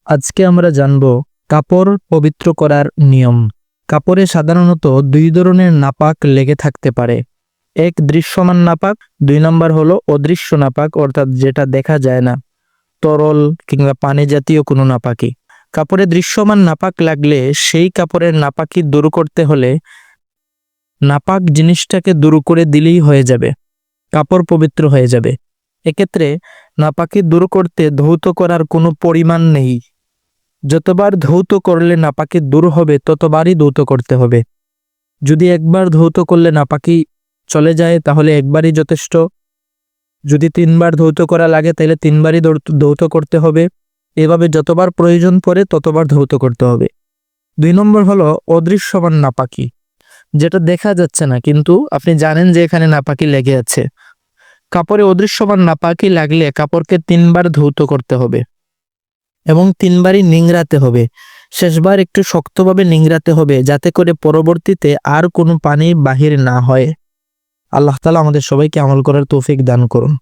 আজকে আমরা জানব কাপড় পবিত্র করার নিয়ম। কাপড়ে সাধারণত দুই ধরনের নাপাক লেগে থাকতে পারে। এক, দৃশ্যমান নাপাক। 2 নম্বর হলো অদৃশ্য নাপাক, অর্থাৎ যেটা দেখা যায় না, তরল কিংবা পানি জাতীয় কোনো নাপাকি। কাপড়ে দৃশ্যমান নাপাক লাগলে সেই কাপড়ের নাপাকি দূর করতে হলে নাপাক জিনিসটাকে দূর করে দিলেই হয়ে যাবে, কাপড় পবিত্র হয়ে যাবে। এক্ষেত্রে নাপাকি দূর করতে ধৌত করার কোনো পরিমাণ নেই। যতবার ধৌত করলে নাপাকি দূর হবে ততবারই ধৌত করতে হবে। যদি একবার ধৌত করলে নাপাকি চলে যায় তাহলে একবারই যথেষ্ট। যদি 3 বার ধৌত করা লাগে তাহলে 3 বারই ধৌত করতে হবে। এভাবে যতবার প্রয়োজন পড়ে ততবার ধৌত করতে হবে। 2 নম্বর হলো অদৃশ্যমান নাপাকি, যেটা দেখা যাচ্ছে না কিন্তু আপনি জানেন যে এখানে নাপাকি লেগে আছে। কাপড়ে অদৃশ্যমান নাপাকি লাগলে কাপড়কে 3 বার ধৌত করতে হবে এবং 3 বারই নিংড়াতে হবে। শেষবার একটু শক্তভাবে নিংড়াতে হবে যাতে করে পরবর্তীতে আর কোনো পানি বাহির না হয়। আল্লাহ তাআলা আমাদের সবাইকে আমল করার তৌফিক দান করুন।